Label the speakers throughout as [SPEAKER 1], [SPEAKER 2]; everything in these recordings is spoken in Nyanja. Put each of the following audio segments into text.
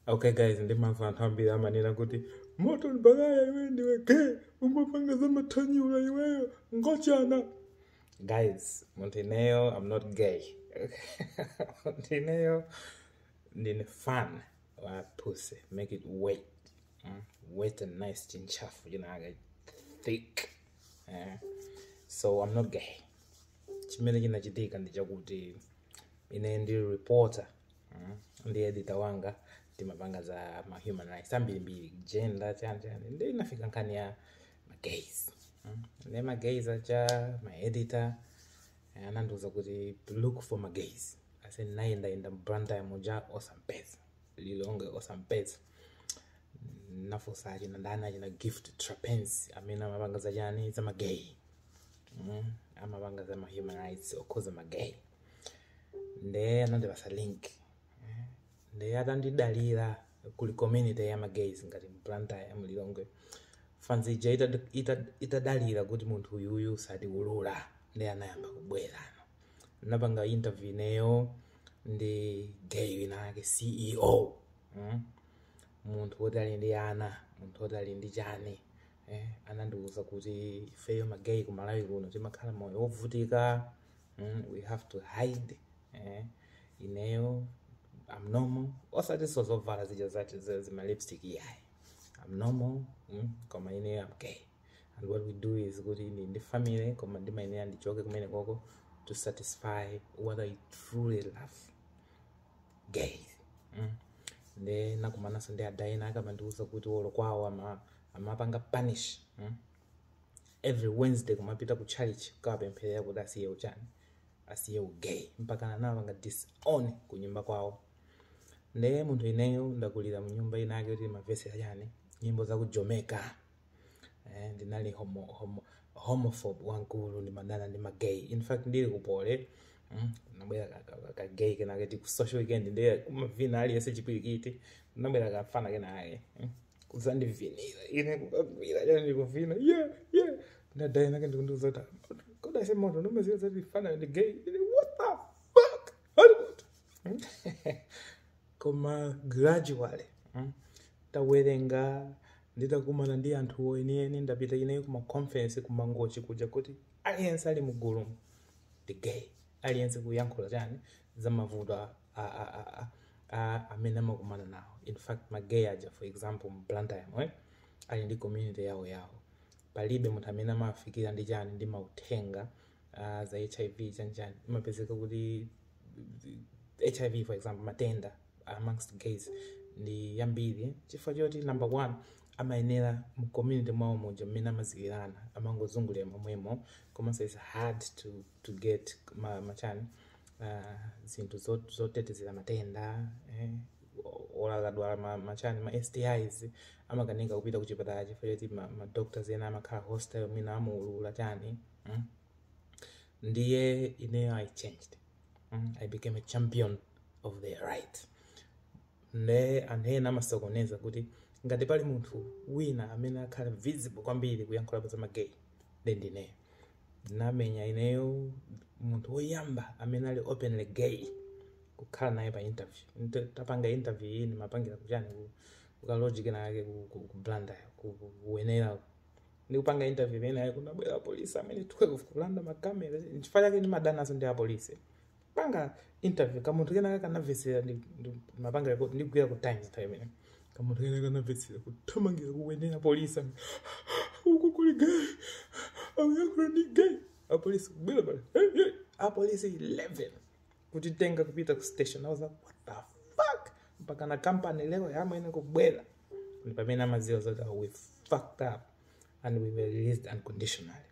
[SPEAKER 1] Okay guys, ndimamva anthu ambiri amanena kuti Morton Baghaya iwe ndiwe gay, umapanga za mathanyula iweyo ngochana. Guys, Montenegro, I'm not gay. Montenegro, ndine fan wa pussy, make it wet. Wet and nice chinchafu, like thick. So I'm not gay. Chimene chinachitika ndichakuti ine ndi reporter, ndi editor wanga timapanga za ma human rights ambiri gender chani ndi inafika nkani ya ma gays. Ndi ma gays acha my editor ananduza kuti look for my gays. I said naenda in the branda moja osampeza lilonge osampeza nafosaji ndana jina gift trapensi amena mabanga za jani za ma gay. Amabanga za ma human rights okoza ma gay. Nde anande basa link. Nde atandidalira kuli community ya ma gays ngati mplanta ya mulilongwe. Fanzi je itadalira kuti munthu uyuyu sadi ulula. Nde anayamba kubwera. Napanga interview neyo ndi Geyi winake CEO. Munthu woti ali ndi ana, munthu woti ali ndi chani. Anandiuza kuti ifeyo ma gay kumalawi kuno timakhala moyo wovutika. We have to hide. Ineyo I'm normal. Osati sozovala zija zati zima lipstick yai. I'm normal. Koma ineyo I'm gay. And what we do is good in the family. Koma ndima ineyo ndichoke kumene koko to satisfy what I truly love. Gay. Nde nakumana sonde adaina akamandiuza kuti wolo kwawo amapanga punish. Every Wednesday kumapita ku church kapempherera kuti asiye uchani. Asiye ugay. Mpaka anapanga disown ku nyumba kwawo. Nde munthu ineyo ndakulira mu nyumba inake kuti mavesi achani nyimbo za ku Jamaica. Ndinali homophobe wankulu ndi madana ndi magay. In fact ndili kupole nabwera ka gay kenake ku social weekend ndiye kumavina ali yese chipirikiti nabwera kafana kenake kuzandivinira ine kugwira chani kuvina yeah ndadai nake ndikunduza kuti koda ise moto nomeziyo zati fana ndi gay. What the fuck Hollywood. Koma gradually tawerenga nditakumana ndi anthu enieni ndapita ineyo kuma conference kumangochi kuja kuti aliyense ali mugulu ndi gay. Aliyense kuyankhula chani za mavuto amene amakumana nawo. In fact ma gay aja for example mplanta yamwe ali ndi community yawo. Palibe munthu amene amafikira ndi chani ndi mauthenga za HIV chani. Imapezeka kuti HIV for example matenda amongst gays ndi yambiri chifukwa choti number 1 amayenera mu community mwawo moja mmene amazikirana amangozungulira momwemo. Koma so it's hard to get machani zinthu zotetezera matenda olakadwala machani ma STIs amakanika kupita kuchipatala chifukwa choti ma doctors ena amakhala hostel mina amulula chani. Ndiye ineyo I changed. I became a champion of the right. Nde anena amasokoneza kuti ngati pali munthu wina amene akhala visible kwambiri kuyankhula za magay ndine. Namenya ineyo munthu woyamba amene ali openly gay kukhala naye pa interview. Tapanga interview iyi mapangira kuchani ku logic nake ku blanda kuwenera. Ndikupanga interview imene kunabwera polisi amene 12 kulanda makamera chifukwa chake ni madanaso ndi apolisi. Panga interview kamuntu kenaka kanavesera ndi mapanga record ndikugwira ku Times time. Kamuntu kenaka kanavesera kuthamangira kuwenera polisi. Uko kuli gay. Awuyakula ndi gay. Apolisi kubwera pale. Hey. Apolisi 11 kutitenga kupita ku station. I was like what the fuck? Mpaka na company leo yamene kubwera. Ndi pamene amaziwa zoti we fucked up and we were released unconditionally.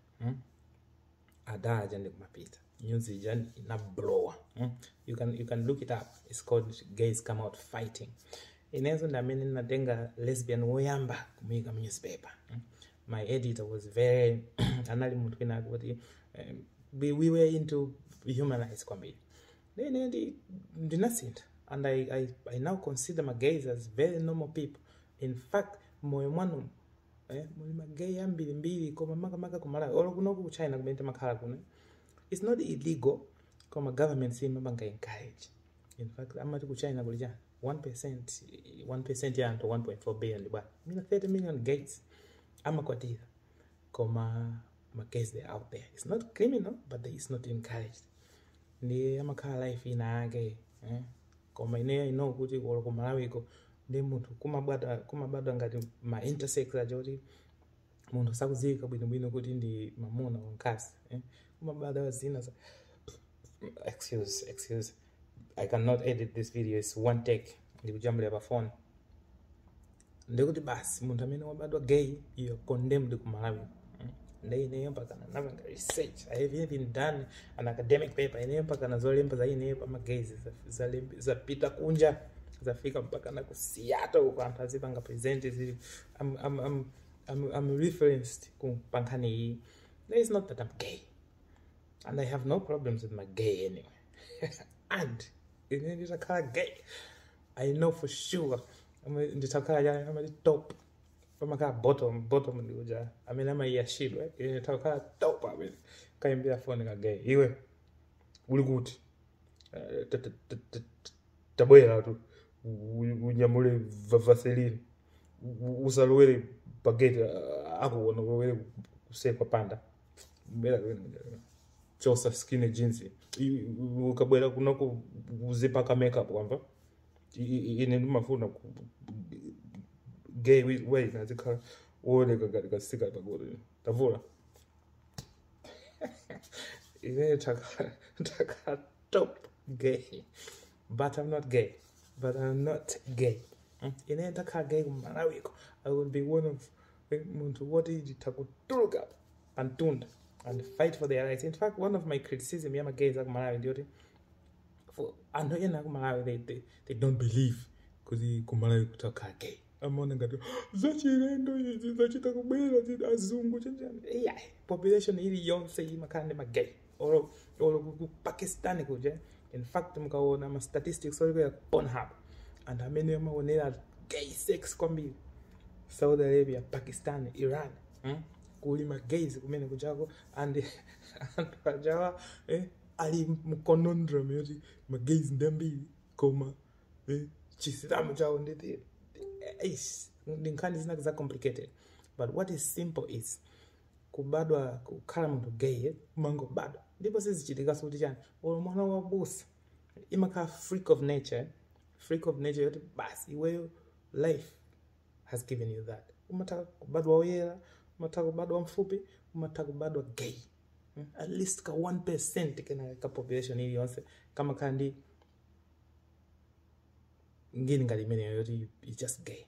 [SPEAKER 1] Adaja ndi kumapita. News jan in a blower. You can look it up. It's called Gays Come Out Fighting. Inezo ndamene natenga lesbian woyamba kumika newspaper. My editor was very anali muntu kina kuti we were into human rights kwambiri. Then ndinasinda and I now consider my gays as very normal people. In fact moyo mwanu muli magay ambiri koma maka kumala olo kunoku ku China kumene makhala kuno. It's not illegal koma government sima banga encourage. In fact amati ku China kuli chani 1% ya anthu 1.4 billion bwana. Mina 30 million gays amakwatira. Koma magays they're out there. It's not criminal, but it's not encouraged. Ndi amakhala life ina yake, koma ine ino kuti kulo kumalawiko ndi munthu kumabadwa ngati ma intersex achoti munthu sakuzika bwinobwino kuti ndi mamuna wankazi, kumabadwa zina za excuse I cannot edit this video, it's one take ndikujambula pa phone. Ndikuti basi munthu amene wabadwa gay you're condemned kumalawiko. Never research. I have even done an academic paper. Zolemba za inepa magays za pita kunja zafika mpaka na kusiato kwa anthu azipanga present zili. I'm referenced kupankani hii. It's not that I'm gay, and I have no problems with my gay anyway. And nditakhala gay, I know for sure nditakhala I'm the top. Pamaka bottom ndikuja amene amayiyashidwa takhala top amene kaimbira phone ka gay iwe uli kuti tabwera tu unyamule vaseline usalowere bageti akuona kulowere kusekwa panda mbera chosa skinny jeans ukabwera kunako uzipaka makeup kwamba ine ndimafuna gay way nazikhala wole katika sika pagore tavula ine taka top gay, but I'm not gay. Ine taka gay kumalawiko. I will be one of muntu woti takutuluka pantunda and fight for their rights. In fact, one of my criticism yama gays akumalawi ndioti for anthu ena kumalawi they don't believe kuti kumalawi kutaka gay. Amona ngati zachilendo izi zachita kubwera zidi azungu chenjani. Yeah, population ili yonse imakhala ndi magay or ku Pakistan kuje. In fact mkaona ma statistics oli kwa Pornhub and amene amaonera gay sex kwambiri Saudi Arabia, Pakistan, Iran, kuli magays kumene kujako and pajawa ali mkonondrom yoti magays ndambiri koma chisiramu chawo nditi ndinkani zinake za complicated, but what is simple is kubadwa kukhala munthu gay mango badwa ndipo sizichitika kuti chani mwana wa busa imakhala freak of nature yoti basi iweyo life has given you that. Umataka kubadwa oyera, umataka kubadwa mfupi, umataka kubadwa gay. At least ka 1% kena ka population ili yonse kama kandi ngini ngali mene yoti is just gay.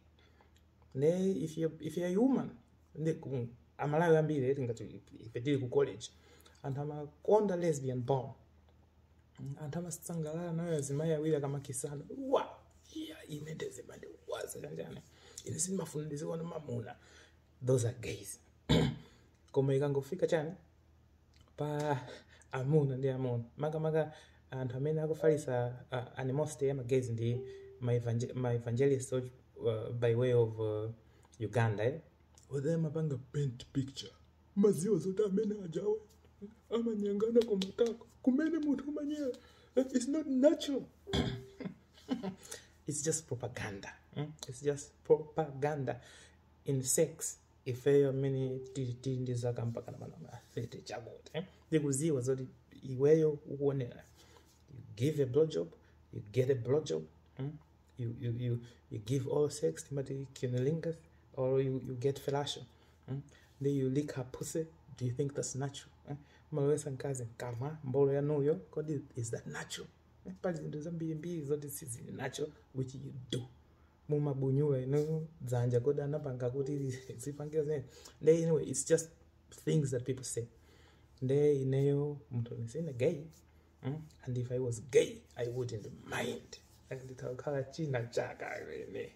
[SPEAKER 1] Ne if you're human, ne amalawi ambiri eti ngati ifedili ku college and amakonda lesbian born. And amasangalala nayo azimaya wila kama kisana. Wow, yeah, inendeze bande waza kanjani. Inasima fundisi wana mamuna. Those are gays. Koma ikangofika chani pa amuna ndi amuna. Maga anthu amene akufalisa animosity ya gays ndi my evangelist by way of Uganda. Whether mapanga paint picture. Maziwa zote amene ajawe. Amanyangana kumatako. Kumene mutu manyera. It's not natural. It's just propaganda. It's just propaganda in sex. If you many ndiza kampaka na manana fete chagote. Dikuziwa zodi iweyo uonera. You give a blowjob, you get a blowjob. You give all sex timati kunilingas, or you get fellatio. Then you lick her pussy. Do you think that's natural? Malwesa nkazi kama mbolo ya nuyo kodi is that natural? Pali zinto zambiri zoti sizi natural which you do. Mumabunyula ino zanja kodi anapanga kuti zipangira zene. Anyway, it's just things that people say. Nde ineyo mtu nisina gay. And if I was gay, I wouldn't mind. And itakala china chaka ne.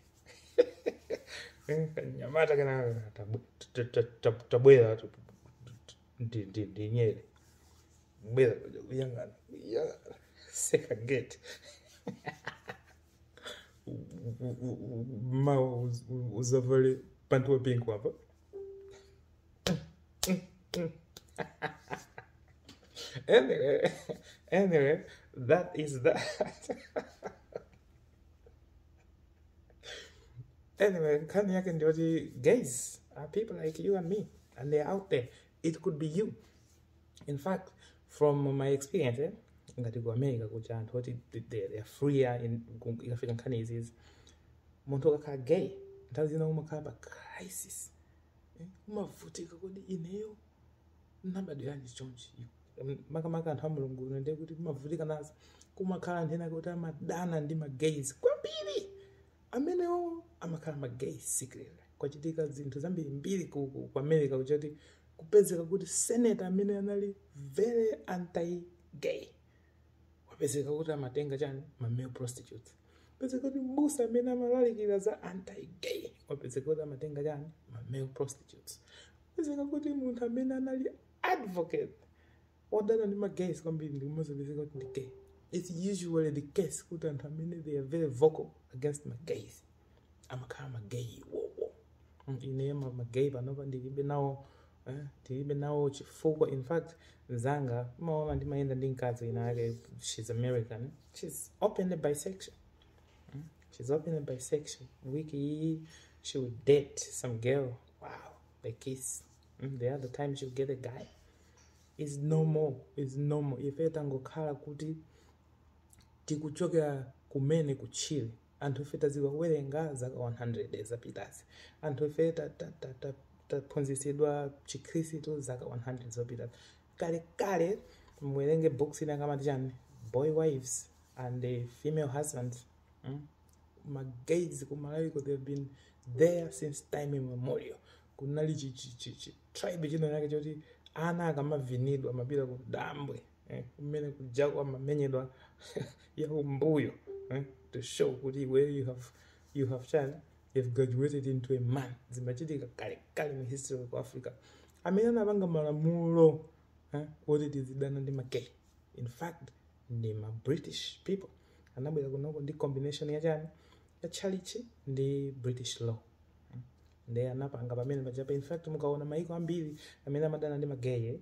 [SPEAKER 1] Nyamata kana tabwela ndi nyele. Bwela yanga second gate. Ma uzavale pantua pink wapa. Anyway, that is that. Anyway, nkhani yake ndi kuti gays are people like you and me, and they're out there. It could be you. In fact, from my experience, ngati ku America kuti anthu kuti they're freer in ikafika nkhani izizi. Munthu akakhala gay, nthawi zina umakhala pa crisis. Umavutika kuti ineyo nabadwirani chonchi. Makamaka anthu a Mulungu ndi kuti umavutika nazo. Kumakhala anthu ena kuti amadana ndi magays kwambiri. Amenewo amakhala magay secretly. Kwachitika zinthu zambiri mbiri ku America kuti kupezeka kuti senator amene anali very anti-gay. Wapezeka kuti amatenga chani ma male prostitutes. Wapezeka kuti mbusa amene amalalikira za anti-gay. Wapezeka kuti amatenga chani ma male prostitutes. Wapezeka kuti munthu amene anali advocate odana ndi magays kwambiri ndi kumazapezeka kuti ndi gay. It's usually the case kuti anthu amene they are very vocal against magays. Amakhala magay wo. Ine magay panopa ndilibe nawo chifukwa. In fact, zanga maona ndimayenda ndi mkazi inake, she's American. She's openly bisexual. She's openly bisexual. Wiki she would date some girl. Wow, they kiss. The other time she'll get a guy. It's normal. It's normal. Ife tangokhala kuti tikuchokera kumene kuchile. Anthu ife taziwerenga zaka 100 zapitazi. Anthu ife taphunzitsidwa chikhristu zaka 100 zapitazi. Kale muwerenge books ina kama chani boy wives and the female husbands. Magays kumalayiko, they've been there since time immemorial. Kunali tribe chino yake choti ana akamavinidwa amapita ku dambwe. Kumene kujako amamenyedwa ya umbuyo. To show kuti where you have child, you've graduated into a man. Zimachitika kale in history of Africa. Amene anapanga malamulo oti tizidana ndi magay. In fact, ndi ma British people. Anabwera kunoko ndi combination ya chani ya chalichi ndi British law. Ndi anapanga pamene pachapa. In fact, mukaona maiko ambiri amene amadana ndi magay,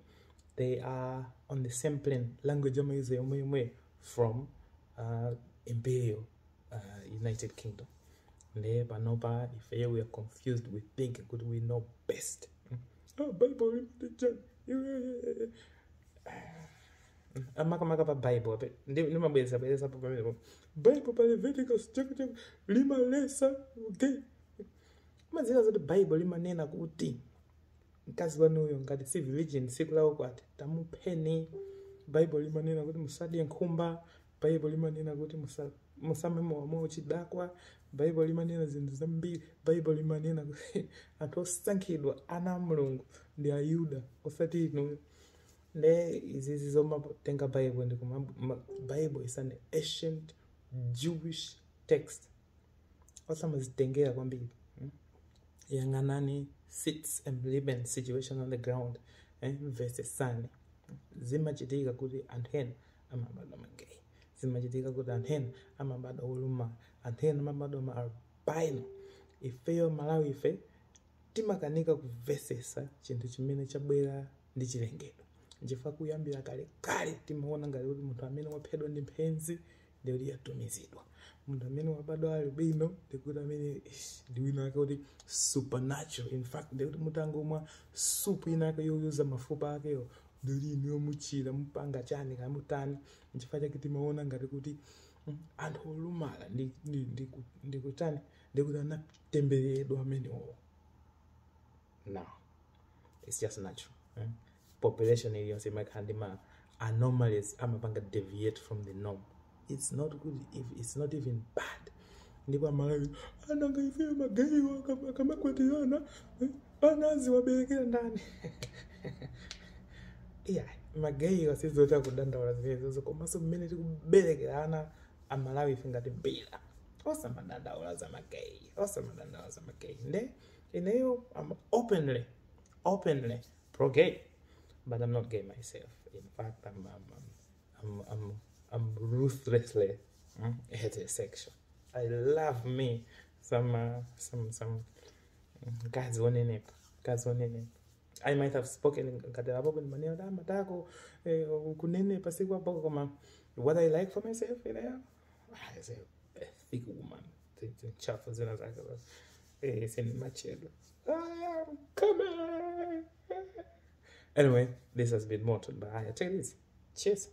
[SPEAKER 1] they are on the same plane. Language amaize yomwe from Imperial United Kingdom. Ndi panopa if we are confused, we think that we know best. Bible amaka pa Bible ndi mabweza pa pamene Bible pa Leviticus chapter lima lesa okay. Mazina zoti Bible limanena kuti mkazi wanuyo ngati si virgin siku lawo kwati tamupheni. Bible limanena kuti musadye nkhumba. Bible limanena kuti musame mowa chidakwa. Bible limanena zinthu zambiri. Bible limanena kuti anthu osankhidwa ana Mulungu ndi Ayuda osati inu. Ne izizi zomatenga Bible ndi Bible is an ancient Jewish text. Osamazitengera kwambiri. Yanganani sits and living situation on the ground. Verses sani. Zimachitika kuti anthen amabado magay. Zimachitika kuti anthen amabado oluma. Anthen amabado ma albino. Ifeyo Malawi ife timakanika ku verses chinthu chimene chabwera ndi chilengedwe. Njifa kuyambira kale timaona ngati kuti munthu amene waphedwa ndi mphenzi ndi yatumizidwa. Munthu amene wabadwa albino ndikuti amene ndi wina wake kuti supernatural. In fact, ndikuti mutangomwa supu inake yoyuza mafupa akeyo ndikuti iniyo muchira mpanga chani kamutani. Nchifukwa chake timaona ngati kuti anthu olumala ndikutani ndikuti anatembereredwa amenewo. No, it's just natural. Population iliyonse imakhandima anomalies amapanga deviate from the norm. It's not good if it's not even bad. Ndipo Malawi ananga ife magayi akamakwetirana anazi waberekera ndani. Yeah, magayi wasizota kudandaula zizo komanso mmene tikuberekera ana amalawi ife ngati mbira. Osamadandaula za magayi. Nde ineyo I'm openly pro-gay. But I'm not gay myself. In fact, I'm ruthlessly heterosexual. I love me some guys on I might have spoken what I like for myself, I say a thick woman. Send my children. I am coming. Anyway, this has been Morton Baghaya. Take this. Cheers.